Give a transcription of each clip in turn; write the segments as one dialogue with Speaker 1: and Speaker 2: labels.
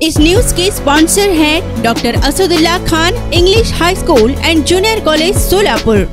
Speaker 1: इस news के sponsor हैं doctor Asadullah Khan English high school and junior college Solapur.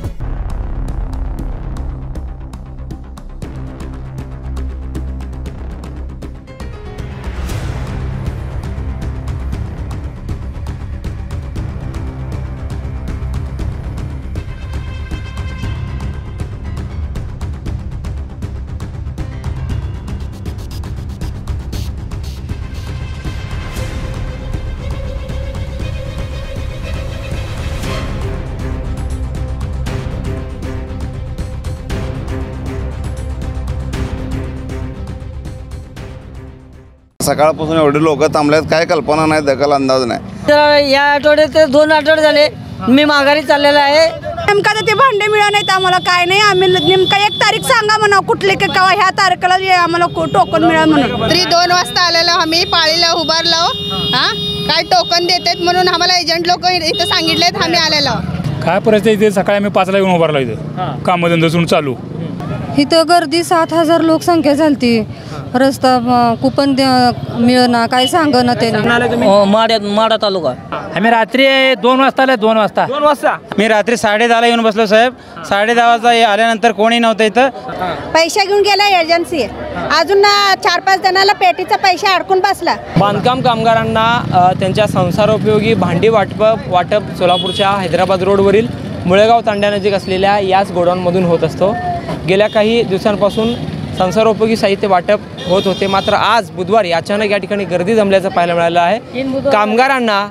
Speaker 2: सकाळपासून एवढे लोक थांबलेत, काय कल्पना नाही, दखल अंदाज नाही।
Speaker 3: तर या आठवड्यात 2 आठवडे झाले मी माघारी चाललेला आहे।
Speaker 4: नेमका ते भांडे मिळाले नाहीत आम्हाला, काय नाही। आम्ही नेमका 1 तारीख सांगा म्हणा, कुठले केव्हा ह्या तारखेला आम्हाला टोकन मिळाल म्हणून।
Speaker 5: तरी 2 वाजता आलेलो आम्ही, पाळीला उभारलो। काय टोकन देतात म्हणून आम्हाला एजंट लोक इथं सांगितलेत, आम्ही आलेलो।
Speaker 6: काय परिस्थिती इथे सकाळी आम्ही 5ला येऊन उभारलो इथं, कामधंदा सुरू चालू।
Speaker 7: इथं गर्दी 7000 लोकसंख्या झालती। रस्ता कुपन मिळना, काय सांगना त्याने।
Speaker 3: माडा तालुका
Speaker 8: आम्ही रात्री 2 वाजता आले। 2 वाजता मी रात्री 10:30ला येऊन बसलो साहेब। 10:30 वाजता आल्यानंतर कोणी नव्हतं इथं।
Speaker 4: पैसे घेऊन गेला एजन्सी, अजून 4-5 जणांना पेटीचा पैसे अडकून बसला।
Speaker 8: बांधकाम कामगारांना त्यांच्या संसारोपयोगी भांडी वाटप सोलापूरच्या हैदराबाद रोडवरील मुळेगाव तांड्यानजीक असलेल्या याच गोडाऊनमधून होत असतो। गेल्या काही दिवसांपासून संसारोपयोगी साहित्य वाटप होत होते, मात्र आज बुधवारी अचानक या ठिकाणी गर्दी जमल्याचं पाहायला मिळालं आहे। कामगारांना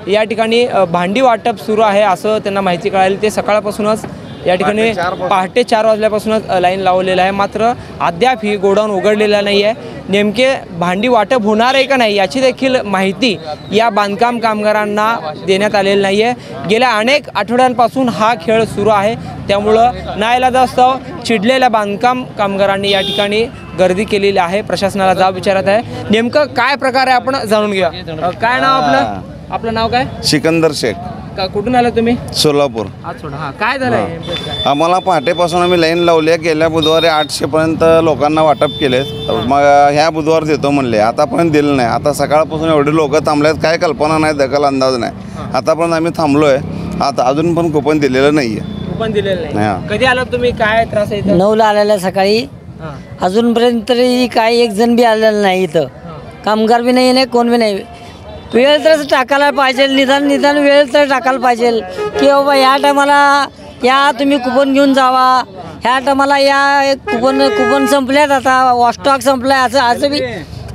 Speaker 8: या ठिकाणी भांडी वाटप सुरू आहे असं त्यांना माहिती कळाली। ते सकाळपासूनच या ठिकाणी पहाटे 4 वाजल्यापासूनच लाईन लावलेलं आहे, मात्र अद्याप ही गोडाऊन उघडलेला नाही आहे। नेमके भांडी वाटप होणार आहे का नाही याची देखील माहिती या बांधकाम कामगारांना देण्यात आलेली नाही आहे। गेल्या अनेक आठवड्यांपासून हा खेळ सुरू आहे, त्यामुळं नाईलाजास्तव चिडलेल्या बांधकाम कामगारांनी या ठिकाणी गर्दी केलेली आहे। प्रशासनाला जाब विचारत आहे। नेमकं काय प्रकार आहे आपण जाणून घेऊया। काय नाव आपलं नाव काय?
Speaker 2: सिकंदर शेख।
Speaker 8: कुठून आला तुम्ही?
Speaker 2: सोलापूर।
Speaker 8: काय झालंय?
Speaker 2: आम्हाला पहाटेपासून आम्ही लाईन लावली आहे। गेल्या बुधवारी 800 पर्यंत लोकांना वाटप केले, मग ह्या बुधवार देतो म्हणले, आतापर्यंत दिलं नाही। आता सकाळपासून एवढे लोक थांबलेत, काय कल्पना नाही, दखल अंदाज नाही। आतापर्यंत आम्ही थांबलोय, आता अजून पण कुपन दिलेलं नाहीये।
Speaker 8: कुपन दिलेलं नाही? कधी आलात तुम्ही? काय त्रास आहे?
Speaker 3: 9ला आलेला सकाळी, अजूनपर्यंत तरी काही एक जण बी आलेला नाही इथं। कामगार बी नाही, कोण बी नाही। वेळ तर टाकायला पाहिजे, निदान वेळ तर टाकायला पाहिजे की बाबा ह्या टायमाला या तुम्ही कुपन घेऊन जावा, ह्या टायमाला या कुपन संपल्यात, आता स्टॉक संपलाय असं बी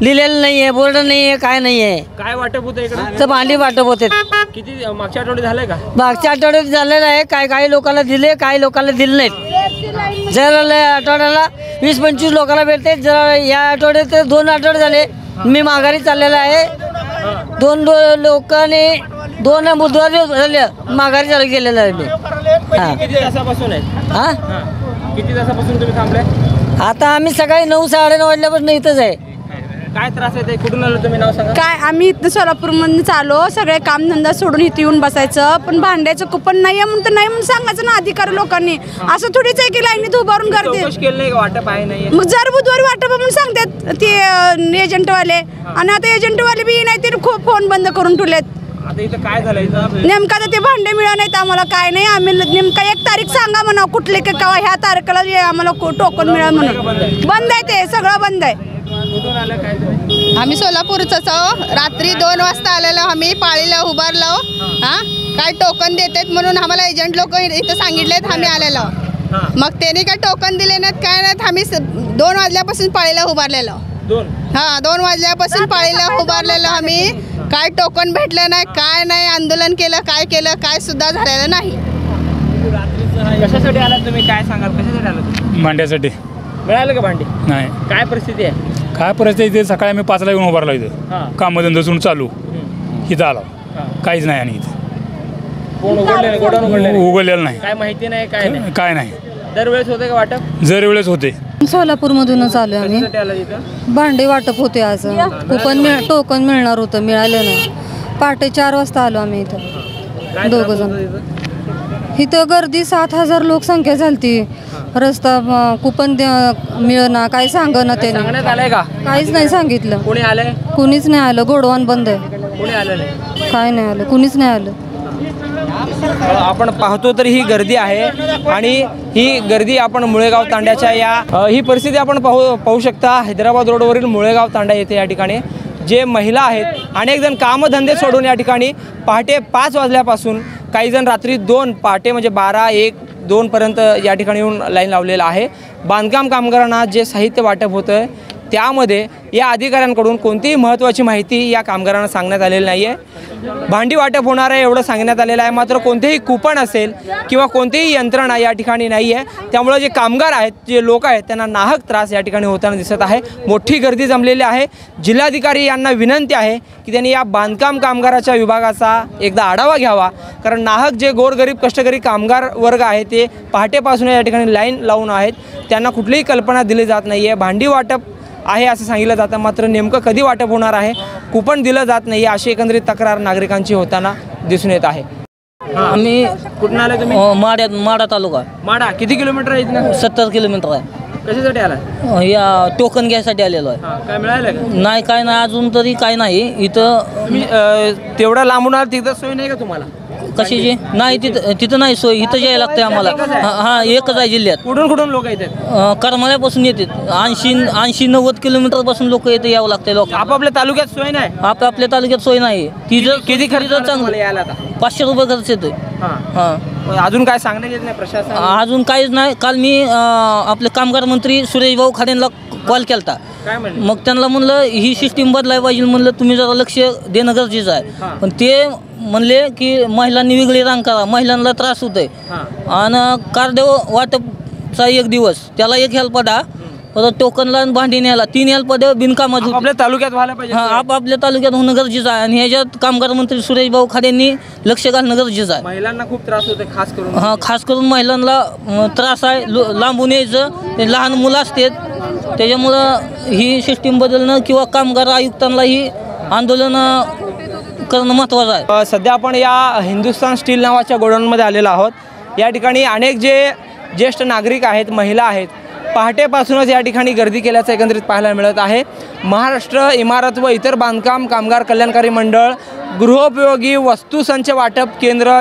Speaker 3: लिहिलेलं नाही आहे, बोर्ड नाही आहे, काय नाही आहे।
Speaker 8: काय वाटप होतं इकडे?
Speaker 3: तर भांडी वाटप होते।
Speaker 8: किती मागच्या आठवड्यात झालंय का?
Speaker 3: मागच्या आठवड्यात झालेलं आहे। काही लोकांना दिले, काही लोकांना दिले नाहीत। जर आठवड्याला 20-25 लोकांना भेटते। जर या आठवड्यात 2 आठवडे झाले मी माघारी चाललेला आहे। 2 लोकांनी 2 बुधवारी झाले माघारी चालू गेलेलं आहे मी।
Speaker 8: किती तासापासून आहे? किती तासापासून तुम्ही थांबलाय?
Speaker 3: आता आम्ही सकाळी 9-9:30 वाजल्यापासून इथंच आहे।
Speaker 8: काय त्रास आहे? कुठून आलो तुम्ही? नाव सांगा।
Speaker 4: काय आम्ही इथं सोलापूरमधून चालो, सगळे कामधंदा सोडून इथे येऊन बसायचं, पण भांड्याचं कुपन नाही आहे म्हणून तर नाही म्हणून सांगायचं ना अधिकारी लोकांनी। असं थोडीच आहे की लाईनीत उभारून गर्दी।
Speaker 8: वाटप आहे नाही?
Speaker 4: मग जर बुधवारी वाटप म्हणून सांगतात ते एजंटवाले, आणि आता एजंटवाले बी नाही, ते खूप फोन बंद करून ठेवलेत।
Speaker 8: आता इथं काय झालंय?
Speaker 4: नेमका ते भांडे मिळाले नाहीत आम्हाला, काय नाही। आम्ही नेमका 1 तारीख सांगा म्हणा, कुठले केव्हा ह्या तारखेला आम्हाला टोकन मिळाल म्हणून। बंद आहे, ते सगळं बंद आहे।
Speaker 5: आम्ही सोलापूरच आहो। रात्री 2 वाजता आलेलो आम्ही, पाळीला उभारलो। काय टोकन देतात म्हणून आम्हाला एजंट लोक इथं सांगितलेत, आम्ही आलेलो। मग त्यांनी काय टोकन दिले नाहीत, काय नाहीत। आम्ही 2 वाजल्यापासून पाळीला उभारलेलो। 2 वाजल्यापासून पाळीला उभारलेलो आम्ही। काय टोकन भेटलं नाही, काय नाही। आंदोलन केलं, काय सुद्धा झालेलं नाही।
Speaker 8: कशासाठी आलात तुम्ही? काय सांगाल, कशासाठी आलात?
Speaker 6: भांड्यासाठी।
Speaker 8: मिळालं का भांडी?
Speaker 6: नाही। काय
Speaker 8: परिस्थिती आहे?
Speaker 6: काय परिस्थिती इथे सकाळी आम्ही 5ला येऊन उभारलो इथं, कामधंदा सुरू चालू। इथं आलो, काहीच नाही। आणि इथं उघडलेलं नाही,
Speaker 8: काय माहिती नाही,
Speaker 6: काय नाही।
Speaker 8: दरवेळेस होते का वाटप?
Speaker 6: दरवेळेस होते।
Speaker 7: सोलापूरमधूनच आलो आम्ही। भांडे वाटप होते आज, टोकन मिळणार होतं, मिळालं नाही। पहाटे 4 वाजता आलो आम्ही इथं, 2 जण। इथं गर्दी 7000 लोकसंख्या झालती। रस्ता कुपन मिळना, काय सांगना त्याने।
Speaker 8: सांगण्यात आलंय का?
Speaker 7: काहीच नाही सांगितलं।
Speaker 8: कोणी आलंय?
Speaker 7: कुणीच नाही आलं, गोडवान बंद आहे।
Speaker 8: कोणी आलं नाही?
Speaker 7: काय नाही आलं, कुणीच नाही आलं.
Speaker 8: आपण पाहतो तर ही गर्दी आहे आणि ही गर्दी आपण मुळेगाव तांड्याच्या ही परिस्थिती आपण पाहू शकता. हैदराबाद रोडवरील मुळेगाव तांडा येथे या ठिकाणी जे महिला आहेत, अनेक जण कामधंदे सोडून या ठिकाणी पहाटे 5 वाजल्यापासून, काही जण रात्री 2 पहाटे म्हणजे 12, 1, 2पर्यंत या ठिकाणी येऊन लाईन लावलेलं आहे. बांधकाम कामगारांना जे साहित्य वाटप होतं आहे त्यामध्ये या अधिकाऱ्यांकडून कोणतीही महत्त्वाची माहिती या कामगारांना सांगण्यात आलेली नाही आहे. भांडी वाटप होणार आहे एवढं सांगण्यात आलेलं आहे, मात्र कोणतेही कुपन असेल किंवा कोणतीही यंत्रणा या ठिकाणी नाही आहे. त्यामुळे जे कामगार आहेत, जे लोक आहेत, त्यांना नाहक त्रास या ठिकाणी होताना दिसत आहे. मोठी गर्दी जमलेली आहे. जिल्हाधिकारी यांना विनंती आहे की त्यांनी या बांधकाम कामगाराच्या विभागाचा एकदा आढावा घ्यावा, कारण नाहक जे गोरगरीब कष्टकरी कामगार वर्ग आहे ते पहाटेपासून या ठिकाणी लाईन लावून आहेत. त्यांना कुठलीही कल्पना दिली जात नाही आहे. भांडी वाटप आहे असं सांगितलं जातं, मात्र नेमकं कधी वाटप होणार आहे, कुपन दिलं जात नाही अशी एकंदरीत तक्रार नागरिकांची होताना दिसून येत आहे.
Speaker 3: आम्ही
Speaker 8: कुठून आले तुम्ही?
Speaker 3: माडा तालुका.
Speaker 8: माडा किती किलोमीटर आहे इथनं?
Speaker 3: 70 किलोमीटर आहे.
Speaker 8: कशासाठी आला?
Speaker 3: या टोकन घ्यायसाठी आलेलो आहे.
Speaker 8: काय मिळालं का?
Speaker 3: नाही, काय नाही, अजून तरी काय नाही. इथं
Speaker 8: तुम्ही तेवढा लांबून आला, तिथं सोय नाही का तुम्हाला?
Speaker 3: कशाची? नाही, तिथं नाही सोय, इथं यायला लागतंय आम्हाला. हां, एकच आहे जिल्ह्यात.
Speaker 8: कुठून लोक येतात?
Speaker 3: करमाळ्यापासून येतात. 80-90 किलोमीटर पासून लोक येते, यावं लागतंय. लोक
Speaker 8: आपापल्या तालुक्यात सोय नाही.
Speaker 3: आपल्या तालुक्यात सोय नाही. तिथं
Speaker 8: किती खर्च
Speaker 3: चांगलं
Speaker 8: यायला आता?
Speaker 3: 500 रुपये खर्च येतोय.
Speaker 8: हां, अजून काय सांगण्यात येत नाही प्रशासन?
Speaker 3: अजून काहीच नाही. काल मी आपले कामगार मंत्री सुरेश भाऊ खाडेंना कॉल केलता.
Speaker 8: काय म्हणले?
Speaker 3: मग त्यांना म्हणलं ही सिस्टीम बदलायला पाहिजे, म्हणलं तुम्ही जरा लक्ष देणं गरजेचं आहे. पण ते म्हणले की महिलांनी वेगळी रांग करा, महिलांना त्रास होतोय. आणि कार्ड वाटपचा 1 दिवस, त्याला 1 हेल्प द्या. परत टोकनला आणि भांडी न्यायला 3 हेल्प द्या. बिनकामात
Speaker 8: आपल्या तालुक्यात व्हायला पाहिजे.
Speaker 3: हां, आपापल्या तालुक्यात होणं गरजेचं आहे. आणि ह्याच्यात कामगार मंत्री सुरेश भाऊ खाडेंनी लक्ष घालणं गरजेचं आहे.
Speaker 8: महिलांना खूप त्रास होतो खास करून.
Speaker 3: हां, खास करून महिलांना त्रास आहे. लांबून यायचं, ते लहान मुलं असतात. त्याच्यामुळं ही सिस्टीम बदलणं किंवा कामगार आयुक्तांना ही आंदोलन करणं महत्त्वाचं आहे.
Speaker 8: सध्या आपण या हिंदुस्थान स्टील नावाच्या गोडाऊनमध्ये आलेलो आहोत. या ठिकाणी अनेक जे ज्येष्ठ नागरिक आहेत, महिला आहेत, पहाटेपासूनच या ठिकाणी गर्दी केल्याचं एकंदरीत पाहायला मिळत आहे. महाराष्ट्र इमारत व इतर बांधकाम कामगार कल्याणकारी मंडळ गृहोपयोगी वस्तू संच वाटप केंद्र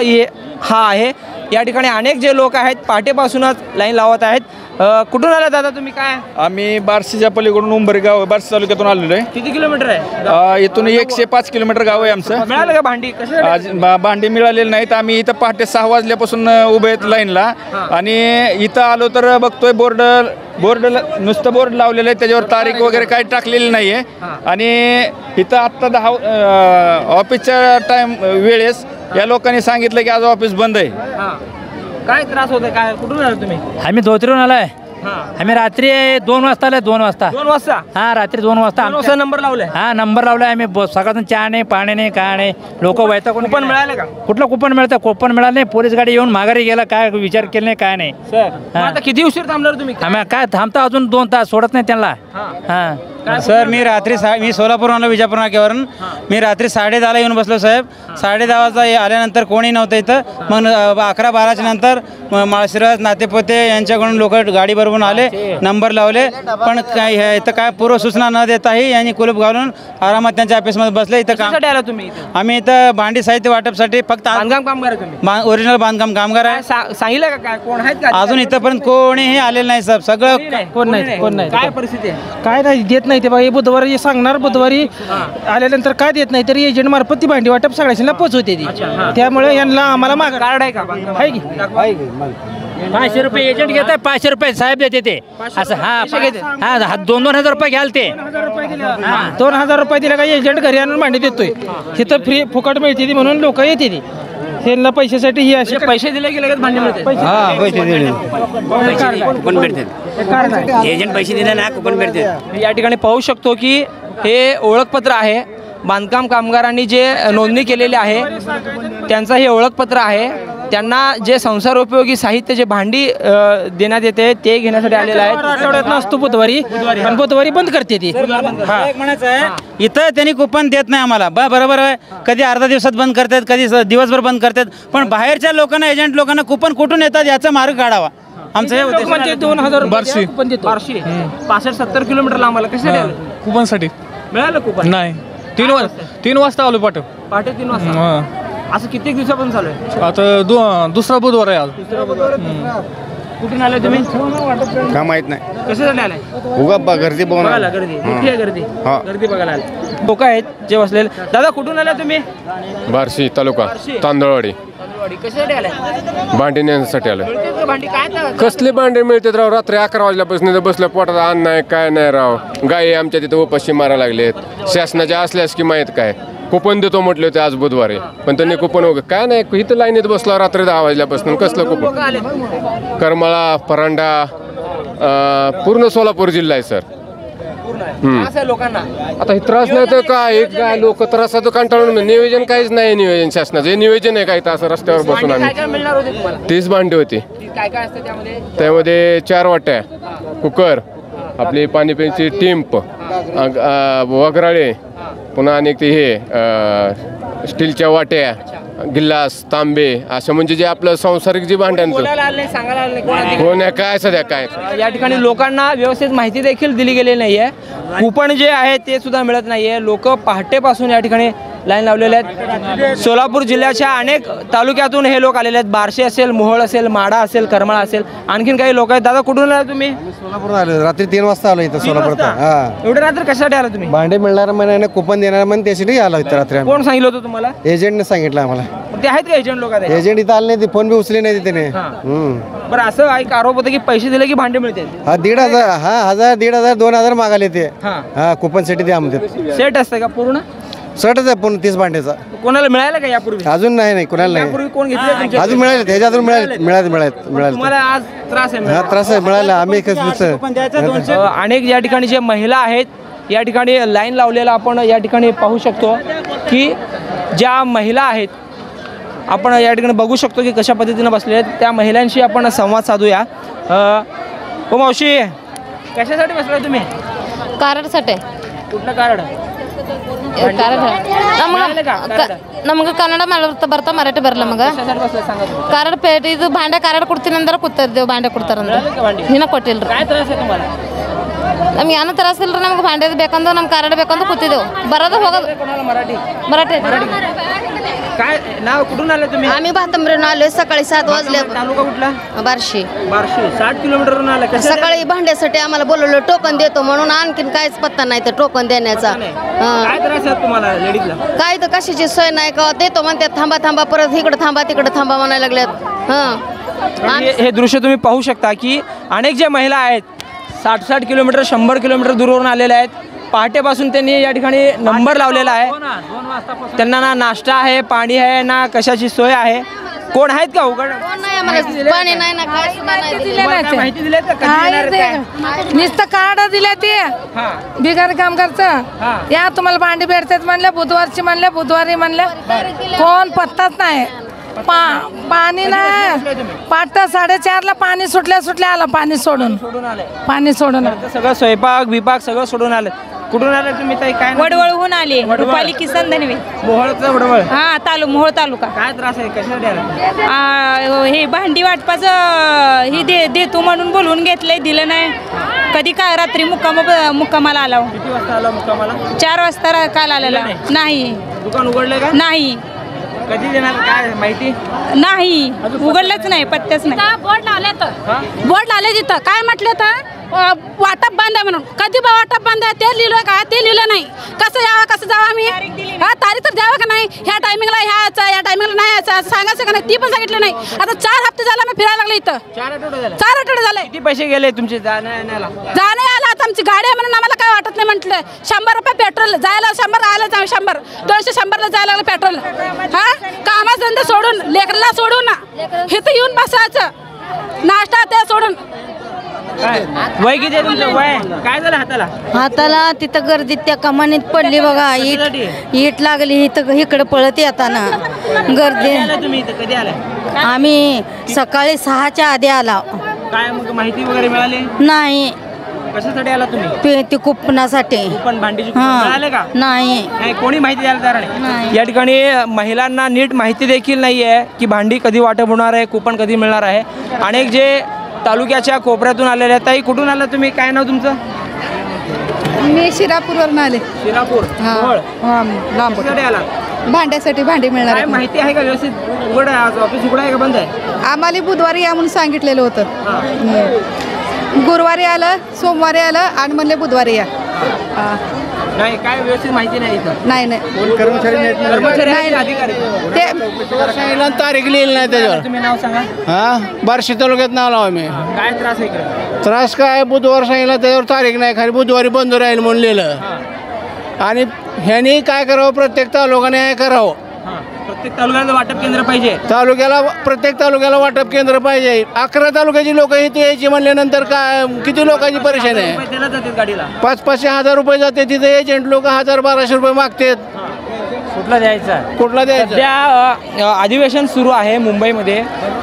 Speaker 8: हा आहे. या ठिकाणी अनेक जे लोक आहेत पहाटेपासूनच लाईन लावत आहेत. कुठून आला दादा तुम्ही? काय?
Speaker 9: आम्ही बार्शीच्या पलीकडून उंबरी गाव, बार्शी तालुक्यातून आलेलो आहे.
Speaker 8: किती किलोमीटर आहे?
Speaker 9: इथून 105 किलोमीटर गाव आहे आमचं.
Speaker 8: मिळालं का भांडी? कसं
Speaker 9: आज भांडी मिळालेली नाहीत. आम्ही इथं पहाटे 6 वाजल्यापासून उभे आहेत लाईनला. आणि इथं आलो तर बघतोय बोर्ड नुसतं बोर्ड लावलेलं आहे, त्याच्यावर तारीख वगैरे काही टाकलेली नाही आहे. आणि इथं आत्ता 10 ऑफिसच्या वेळेस या लोकांनी सांगितलं की आज ऑफिस बंद आहे.
Speaker 8: काय त्रास होत आहे? काय कुठून आला तुम्ही?
Speaker 10: आम्ही धोत्रीहून आलाय. आम्ही रात्री 2 वाजता आलोय. 2 वाजता.
Speaker 8: 2 वाजता?
Speaker 10: हा, रात्री 2 वाजता
Speaker 8: नंबर लावलाय.
Speaker 10: हा, नंबर लावलाय आम्ही. सकाळचं चहा नाही, पाणी नाही, काय नाही. लोक वैता कोण
Speaker 8: कुपन मिळालं का?
Speaker 10: कुठलं कुपन मिळतं? कुपन मिळालं नाही. पोलीस गाडी येऊन माघारी गेला, काय विचार केला नाही, काय नाही.
Speaker 8: आता किती उशीर थांबणार तुम्ही?
Speaker 10: आम्ही काय थांबता अजून 2 तास सोडत नाही त्यांना. हा
Speaker 11: सर, मी सोलापूरहून आलो, विजापूर नाक्यावरून. मी रात्री 10:30 येऊन बसलो साहेब. 10:30 वाजता आल्यानंतर कोणी नव्हतं इथं. मग 11-12च्या नंतर माळशिरस नातेपोते यांच्याकडून लोक गाडी बरोबर आले, नंबर लावले. पण काय इथं काय पूर्व सूचना न देताही यांनी कुलूप घालून आरामात त्यांच्या ऑफिसमध्ये बसले. इथं काम
Speaker 8: आला तुम्ही?
Speaker 11: आम्ही इथं भांडी साहित्य वाटपसाठी फक्त
Speaker 8: बांधकाम कामगार तुम्ही?
Speaker 11: ओरिजिनल बांधकाम कामगार आहे.
Speaker 8: सांगितलं का काय? कोण आहेत का?
Speaker 11: अजून इथंपर्यंत कोणीही आलेलं नाही साहेब. सगळं
Speaker 10: कोण नाही.
Speaker 8: काय परिस्थिती आहे?
Speaker 10: काय नाही देत नाही ते बघा. बुधवारी सांगणार, बुधवारी आल्यानंतर काय देत नाही, तरी एजंट मार्फत ती भांडी वाटप सगळ्यांना पोचवते ती. त्यामुळे यांना आम्हाला माग
Speaker 8: कार्ड आहे का?
Speaker 10: आहे की 500 रुपये एजंट घेत आहे. 500 रुपये साहेब देते ते असं. हा, 2,000 रुपये घ्याल ते.
Speaker 11: 2,000 रुपये दिले का एजंट घरी आणून भांडी देतोय. तिथं फ्री फुकट मिळते ती म्हणून लोक येते ती. त्यांना पैशासाठी ही असे
Speaker 8: पैसे दिले की लगेच भांडी मिळते?
Speaker 11: हा, पैसे दिले.
Speaker 10: कुपन भेटते. एजंट पैसे दिले ना, कुपन भेटते.
Speaker 8: या ठिकाणी पाहू शकतो की हे ओळखपत्र आहे. बांधकाम कामगारांनी जे नोंदणी केलेली आहे त्यांचं हे ओळखपत्र आहे. त्यांना जे संसारोपयोगी साहित्य, जे भांडी देण्यात येते ते घेण्यासाठी आलेलं आहे.
Speaker 11: आठवड्यात नसतो बुधवारी, पण बुधवारी बंद करते ती. म्हणायचं आहे इथं त्यांनी कुपन देत नाही आम्हाला. बरोबर आहे. कधी अर्धा दिवसात बंद करतात, कधी दिवसभर बंद करतात. पण बाहेरच्या लोकांना, एजंट लोकांना कुपन कुठून येतात याचा मार्ग काढावा. आमचं हे होते.
Speaker 8: 2,000 बार्शी 65-70 किलोमीटर लांब आला. कशासाठी आलं?
Speaker 12: कुपनसाठी.
Speaker 8: मिळालं कुपन?
Speaker 12: नाही.
Speaker 10: 3 वाजता आलो पाठ.
Speaker 8: पहाटे 3 वाजता. असं कित्येक दिवसापासून चालू आहे?
Speaker 10: आता दुसरा बुधवार आहे आज.
Speaker 8: दुसरा बुधवार. कुठून आले तुम्ही?
Speaker 2: काय माहित नाही.
Speaker 8: कशासाठी आलाय?
Speaker 2: उगा गर्दी
Speaker 8: बघायला. गर्दी मोठी आहे. गर्दी बघायला आले लोक आहेत जे बसलेले. दादा कुठून आला तुम्ही?
Speaker 12: बार्शी तालुका तांदळवाडी.
Speaker 8: कशासाठी आलाय?
Speaker 12: भांडी नेण्यासाठी आलं.
Speaker 8: भांडी काय
Speaker 12: कसले भांडे मिळतात राव? रात्री 11 वाजल्यापासून बसल्या पोटात अन्न नाही काय नाही राव. गायी आमच्या तिथं उपाशी मारायला लागलेत. शासनाच्या असल्या स्कीम आहेत काय? कुपन देतो म्हटले होते आज बुधवारी, पण त्यांनी कुपन वगैरे काय नाही. इथं लाईनीत बसला रात्री 10 वाजल्यापासून. कसलं कुपन? करमाळा परांडा पूर्ण सोलापूर जिल्हा आहे सर.
Speaker 8: लोकांना
Speaker 12: आता हे त्रास नाही तर काय लोक त्रासाचं कंटाळून. नियोजन काहीच नाही. नियोजन शासनाचं हे नियोजन आहे काय? तर असं रस्त्यावर बसून आम्ही 30 भांडी होती. त्यामध्ये 4 वाट्या, कुकर, आपली पाणी प्यायची टिंप, वगराळे, पुन्हा अनेक ते हे स्टीलच्या वाट्या, गिल्लास, तांबे, असं म्हणजे जे आपलं सांसारिक जे भांड्यांचं कोण काय सध्या काय.
Speaker 8: या ठिकाणी लोकांना व्यवस्थित माहिती देखील दिली गेलेली नाही आहे. कुपन जे आहे ते सुद्धा मिळत नाही आहे. लोक पहाटेपासून या ठिकाणी लाईन लावलेले आहेत. सोलापूर जिल्ह्याच्या अनेक तालुक्यातून हे लोक आलेले आहेत. बार्शी असेल, मोहोळ असेल, माडा असेल, करमाळा असेल, आणखीन काही लोक आहेत. दादा कुठून आला तुम्ही?
Speaker 13: सोलापूर आलो. रात्री 3 वाजता आलो इथं सोलापूर.
Speaker 8: एवढ्या रात्री कशासाठी आला तुम्ही?
Speaker 13: भांडे मिळणार म्हणे, कुपन देणार म्हणे, त्यासाठी आलो इथं रात्री.
Speaker 8: कोण सांगितलं होतं तुम्हाला?
Speaker 13: एजंटने सांगितलं आम्हाला.
Speaker 8: ते आहेत का एजंट लोक?
Speaker 13: एजंट इथं आले नाही. फोन बी उचले नाही त्याने.
Speaker 8: बरं, असं एक आरोप होता की पैसे दिले की भांडे मिळते.
Speaker 13: 1,500 1000 1,500 2,000 मागाले ते. कुपन साठी द्या म्हणते.
Speaker 8: सेट असतं का पूर्ण?
Speaker 13: शर्टच आहे पूर्ण 30 भांड्याचा.
Speaker 8: कोणाला मिळालं का यापूर्वी?
Speaker 13: अजून नाही कोणाला नाही.
Speaker 8: यापूर्वी कोण घेतले?
Speaker 13: अजून मिळाले. ह्याच्या अजून मिळाले.
Speaker 8: तुम्हाला आज त्रास आहे?
Speaker 13: त्रास आहे मिळाला. आम्ही
Speaker 8: अनेक या ठिकाणी जे महिला आहेत या ठिकाणी लाईन लावलेला आपण या ठिकाणी पाहू शकतो की ज्या महिला आहेत आपण या ठिकाणी बघू शकतो की कशा पद्धतीनं बसले आहेत. त्या महिलांशी आपण संवाद साधूया. हो मावशी, कशासाठी बसलाय तुम्ही?
Speaker 14: ಕಾರ್ಡ್ಸಟ್ಟೆ
Speaker 8: कुठलं कार्ड?
Speaker 14: ನಮಗೆ ಕನ್ನಡ ಬರ್ತಾ ಮರಾಠಿ ಬರಲ್ಲ ನಮಗೆ. ಕಾರ್ಡ್ ಪೇಟ್ ಇದು ಭಾಂಡೆ ಕಾರ್ಡ್ ಕೊಡ್ತೀನಿ ಅಂದ್ರೆ ಕೂತಿದ್ದೇವೆ. ಭಾಂಡೆ ಕೊಡ್ತಾರಂದ್ರೆ ಇನ್ನ ಕೊಟ್ಟಿಲ್ರಿ. ನಮ್ಗೆ ಏನೂ ತ್ರಾಸ ಇಲ್ರಿ. ನಮ್ಗೆ ಭಾಂಡೆ ಬೇಕಂದ್ರೆ ನಮ್ಮ ಕಾರ್ಡ್ ಬೇಕಂದ್ರೆ ಕೂತಿದ್ದೇವೆ. ಬರೋದು ಹೋಗೋದು मराठी.
Speaker 8: काय नाव? कुठून आले तुम्ही?
Speaker 14: आम्ही भातंब्रीहून आलोय. सकाळी 7 वाजले.
Speaker 8: तालुका कुठला?
Speaker 14: बार्शी.
Speaker 8: 60 किलोमीटरवरून आला.
Speaker 14: सकाळी भांड्यासाठी आम्हाला बोलवलं. टोकन देतो म्हणून. आणखीन काहीच पत्ता नाही तर टोकन देण्याचा.
Speaker 8: काय त्रास आहे तुम्हाला लेडीजला?
Speaker 14: काय तर कशाची सोय नाही का. देतो म्हणतात. थांबा थांबा, परत इकडे थांबा तिकडे थांबा म्हणायला लागल्यात.
Speaker 8: हे दृश्य तुम्ही पाहू शकता की अनेक ज्या महिला आहेत 60 किलोमीटर 100 किलोमीटर दूरवरून आलेल्या आहेत. पहाटेपासून त्यांनी या ठिकाणी नंबर लावलेला आहे. त्यांना ना नाश्ता आहे, पाणी आहे, ना कशाची सोय आहे. कोण आहेत का? उघड
Speaker 14: पाणी नाही ना काय
Speaker 8: माहिती दिली
Speaker 15: नुसतं कार्ड दिले ते बिगर कामगारचं. या तुम्हाला भांडी भेटतात म्हणलं. बुधवारी म्हणलं. कोण पत्ताच नाही. पाणी नाही. 4:30ला पाणी सुटल्या आलं. पाणी सोडून
Speaker 8: सगळं स्वयंपाक विपाक सगळं सोडून आलं. कुठून आले तुम्ही ताई? काय
Speaker 16: वडवळहून आले. रुपाली किसन धनवे.
Speaker 8: मोहोळचं वडवळ?
Speaker 16: हा मोहोळ तालुका.
Speaker 8: काय त्रास आहे? कशासाठी आला?
Speaker 16: हे भांडी वाटपाचं हे देतो म्हणून बोलवून घेतलंय. दिलं नाही. कधी काय रात्री मुक्कामाला आला.
Speaker 8: किती वाजता आला मुक्कामाला?
Speaker 16: 4 वाजता काल आलेला. नाही.
Speaker 8: दुकान उघडलं का?
Speaker 16: नाही.
Speaker 8: कधी देणार काय माहिती
Speaker 16: नाही. उघडलंच नाही. पत्त्याच नाही.
Speaker 4: बोर्ड लावले तिथं काय म्हटलं तर वाटप बांधा म्हणून. कधी वाटप बांधा ते लिहिलं का? ते लिहिलं नाही. कसं यावं कसं जावं आम्ही? तारीख तर द्यावं का नाही? ह्या टायमिंगला या टायमिंगला नाही यायचं सांगायचं का नाही? ती पण सांगितलं नाही. आता 4 हप्ते झाला मी फिरायला लागले इथं. 4 आठवडे झाले.
Speaker 8: किती पैसे गेले तुमचे जाण्या
Speaker 4: आला? आता आमची गाडी आहे म्हणून आम्हाला काय वाटत नाही. म्हटलं 100 रुपये पेट्रोल जायला 100 आलं 100 200 जायला लागलं पेट्रोल. कामा धंदा सोडून लेकरला सोडून इथं येऊन बसायचं. नाश्ता ते सोडून.
Speaker 8: वय किती आहे तुमचं? वय काय झालं
Speaker 3: हाताला? तिथं गर्दीत त्या कमानीत पडली बघा. ईट लागली. इकडे पळत येताना गर्दी.
Speaker 8: तुम्ही इथं कधी आलाय?
Speaker 3: आम्ही सकाळी 6च्या आधी आला.
Speaker 8: काय मग माहिती वगैरे मिळाली
Speaker 3: नाही?
Speaker 8: कशासाठी आला तुम्ही?
Speaker 3: ते कुपनासाठी.
Speaker 8: कुपन भांडीची मिळाले का?
Speaker 3: नाही.
Speaker 8: कोणी माहिती द्यायला तयार नाही. या ठिकाणी महिलांना नीट माहिती देखील नाही आहे की भांडी कधी वाटप होणार आहे, कुपन कधी मिळणार आहे. अनेक जे तालुक्याच्या कोपऱ्यातून आलेले आहेत. ताई कुठून आला तुम्ही? काय नाव तुमचं?
Speaker 5: मी शिरापूरवरून आले.
Speaker 8: शिरापूर
Speaker 5: हां लांब भांड्यासाठी भांडी मिळणार
Speaker 8: काय
Speaker 5: आहेत.
Speaker 8: माहिती आहे का व्यवस्थित? उघड आहे आज, ऑफिस उघड आहे का बंद आहे?
Speaker 5: आम्हाला बुधवारी या म्हणून सांगितलेलं होतं. गुरुवारी आलं, सोमवारी आलं आणि म्हणले बुधवारी या.
Speaker 8: नाही काय व्यवस्थित माहिती नाही इथं.
Speaker 5: नाही
Speaker 8: कर्मचारी आहेत, अधिकारी
Speaker 5: ते
Speaker 10: तारीख लिहिली नाही त्याच्यावर.
Speaker 8: तुम्ही नाव सांगा.
Speaker 10: बार्शी तालुक्यात नाव लावा मी.
Speaker 8: काय त्रास आहे इकडे?
Speaker 10: त्रास काय बुधवार सांगितलं त्याच्यावर तारीख नाही, खाली बुधवारी बंद राहील म्हणून लिहिलं. आणि ह्यानी काय करावं, प्रत्येक तालुक्याने हे करावं.
Speaker 8: प्रत्येक तालुक्याला वाटप केंद्र पाहिजे.
Speaker 10: प्रत्येक तालुक्याला वाटप केंद्र पाहिजे. 11 तालुक्याची लोक इथे यायची म्हणल्यानंतर काय किती लोकांची परेशानी आहे.
Speaker 8: त्याला जातात गाडीला
Speaker 10: 500-500 रुपये जाते तिथे. एजंट लोक 1000-1200 रुपये मागतात.
Speaker 8: कुठला द्यायचा?
Speaker 10: सध्या
Speaker 8: अधिवेशन सुरू आहे मुंबईमध्ये.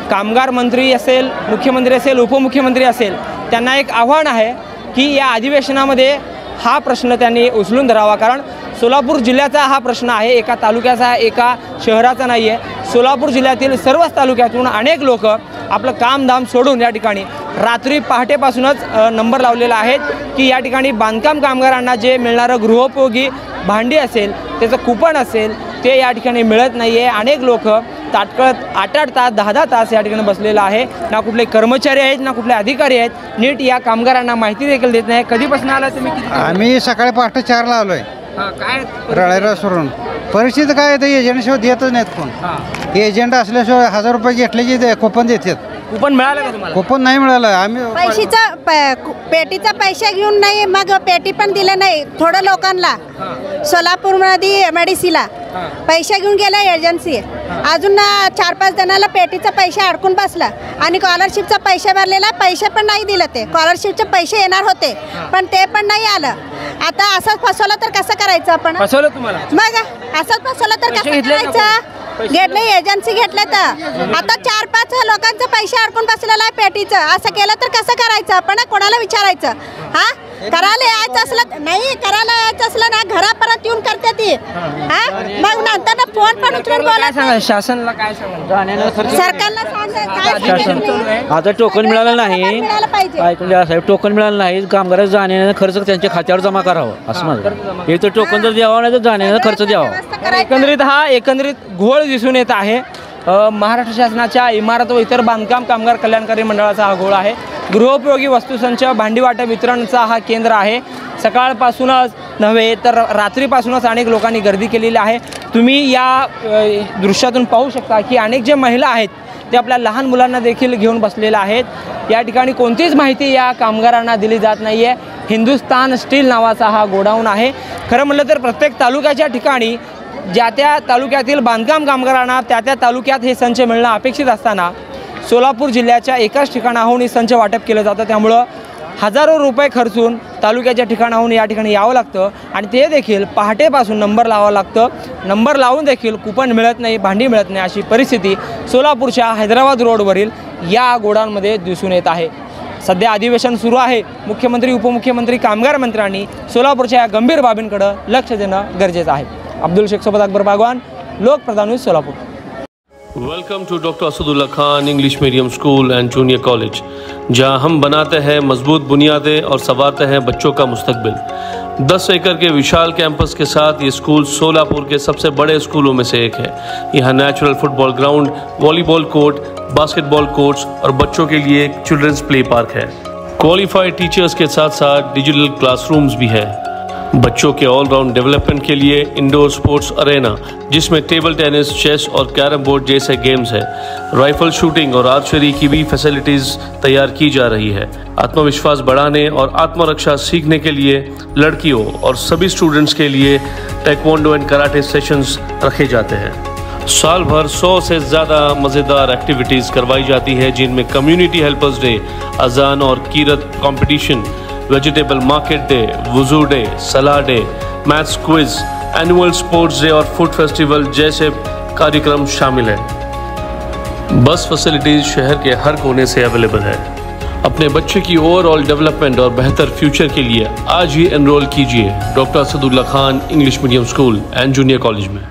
Speaker 8: कामगार मंत्री असेल, मुख्यमंत्री असेल, उपमुख्यमंत्री असेल, त्यांना एक आव्हान आहे की या अधिवेशनामध्ये हा प्रश्न त्यांनी उचलून धरावा. कारण सोलापूर जिल्ह्याचा हा प्रश्न आहे, एका तालुक्याचा, एका शहराचा नाही आहे. सोलापूर जिल्ह्यातील सर्वच तालुक्यातून अनेक लोक आपलं कामधाम सोडून या ठिकाणी रात्री पहाटेपासूनच नंबर लावलेला आहेत की या ठिकाणी बांधकाम कामगारांना जे मिळणारं गृहोपयोगी भांडी असेल, त्याचं कुपन असेल, ते या ठिकाणी मिळत नाही आहे. अनेक लोक ताटकळत 8-8 तास 10-10 तास या ठिकाणी बसलेलं आहे. ना कुठले कर्मचारी आहेत, ना कुठले अधिकारी आहेत. नीट या कामगारांना माहिती देखील देत नाही. कधीपासून आला तुम्ही?
Speaker 11: आम्ही सकाळी पहाटे 4ला आलोय.
Speaker 8: काय
Speaker 11: रळायला सोडून परिस्थिती काय आहे, एजंटशिवाय देतच नाहीत कोण. एजंट असल्याशिवाय 1000 रुपये घेतल्याची कुपन देतात.
Speaker 8: कुपन मिळालं का तुम्हाला?
Speaker 11: कुपन नाही मिळालं. आम्ही
Speaker 5: पेटीचा पैसे घेऊन नाही, मग पेटी पण दिले नाही. थोडं लोकांना सोलापूरमध्ये MIDCला पैसे घेऊन गेला एजन्सी. अजून 4-5 जणांना पेटीचा पैसे अडकून बसला आणि स्कॉलरशिपचा पैसे भरलेला, पैसे पण नाही दिले. ते स्कॉलरशिपचे पैसे येणार होते पण ते पण नाही आलं. आता असंच फसवलं तर कसं करायचं आपण?
Speaker 8: फसवलं तुम्हाला?
Speaker 5: मग असंच फसवलं तर कसं करायचं? घेतलं एजन्सी घेतलं तर आता 4-5 लोकांचं पैसे अडकून बसलेलं आहे पेटीचं. असं केलं तर कसं करायचं आपण? कोणाला विचारायचं? हा करायला यायचं असलं नाही, करायला यायचं असलं ना घरापर्यंत येऊन करते ती. हा मग नंतर ना फोन पण उचलून बोला.
Speaker 8: शासनाला काय सांगा?
Speaker 5: सरकारला सांगा.
Speaker 17: आता टोकन मिळालं नाही, ऐकून घ्या साहेब. टोकन मिळालं नाही, कामगारांना जाण्याचा खर्च त्यांच्या खात्यावर जमा करावं असं माझं. एक तर टोकन जर द्यावं नाही तर जाण्याचा खर्च द्यावा.
Speaker 8: एकंदरीत घोळ दिसून येत आहे. महाराष्ट्र शासनाच्या इमारत व इतर बांधकाम कामगार कल्याणकारी मंडळाचा हा घोळ आहे. गृहोपयोगी वस्तूसंच भांडी वाटप वितरणचा हा केंद्र आहे. सकाळपासूनच नव्हे तर रात्रीपासूनच अनेक लोकांनी गर्दी केलेली आहे. तुम्ही या दृश्यातून पाहू शकता की अनेक जे महिला आहेत ते आपल्या लहान मुलांना देखील घेऊन बसलेल्या आहेत. या ठिकाणी कोणतीच माहिती या कामगारांना दिली जात नाही आहे. हिंदुस्तान स्टील नावाचा हा गोडाऊन आहे. खरं म्हटलं तर प्रत्येक तालुक्याच्या ठिकाणी ज्या त्या तालुक्यातील बांधकाम कामगारांना त्या त्या तालुक्यात हे संच मिळणं अपेक्षित असताना सोलापूर जिल्ह्याच्या एकाच ठिकाणाहून हे संच वाटप केलं जातं. त्यामुळं हजारो रुपये खर्चून तालुक्याच्या ठिकाणाहून या ठिकाणी यावं लागतं आणि ते देखील पहाटेपासून नंबर लावावं लागतं. नंबर लावून देखील कुपन मिळत नाही, भांडी मिळत नाही, अशी परिस्थिती सोलापूरच्या हैदराबाद रोडवरील या गोडाऊनमध्ये दिसून येत आहे. सध्या अधिवेशन सुरू आहे. मुख्यमंत्री, उपमुख्यमंत्री, कामगार मंत्र्यांनी सोलापूरच्या या गंभीर बाबींकडे लक्ष देणं गरजेचं आहे. अब्दुल शेख सोबत Akbar Bagwan, Lokpradhan news, Solapur.
Speaker 18: Welcome to doctor Asadullah Khan English medium school and junior college, जहां हम बनाते हैं मजबूत बुनियादें और संवारते हैं बच्चों का मुस्तकबिल। 10 एकड़ के विशाल कैंपस के साथ ये स्कूल सोलापुर के सबसे बड़े स्कूलों में से एक है। यहाँ natural football ground, volleyball court, basketball courts और बच्चों के लिए एक चिल्ड्रंस प्ले पार्क है। क्वालिफाइड टीचर्स के साथ साथ डिजिटल क्लासरूम्स भी है। बच्चों के ऑलराउंड डेवलपमेंट के लिए इंडोर स्पोर्ट्स अरेना, जिसमें टेबल टेनिस, चेस और कैरम बोर्ड जैसे गेम्स है। राइफल शूटिंग और आर्चरी की भी फैसिलिटीज तैयार की जा रही है। आत्मविश्वास बढ़ाने और आत्मरक्षा सीखने के लिए लड़कियों और सभी स्टूडेंट्स के लिए टेक्वांडो एंड कराटे सेशंस रखे जाते हैं। साल भर 100 से ज़्यादा मज़ेदार एक्टिविटीज़ करवाई जाती है, जिनमें कम्युनिटी हेल्पर्स डे, अजान और कीरत कंपटीशन, वेजिटेबल मार्केट डे, वुजू डे, सलाह day, maths quiz, annual sports day और फूड फेस्टिवल जैसे कार्यक्रम शामिल हैं। बस फैसिलिटीज शहर के हर कोने से अवेलेबल है। अपने बच्चे की ओवरऑल डेवलपमेंट और बेहतर फ्यूचर के लिए आज ही एनरोल कीजिए doctor Asadullah Khan English medium school and junior college में।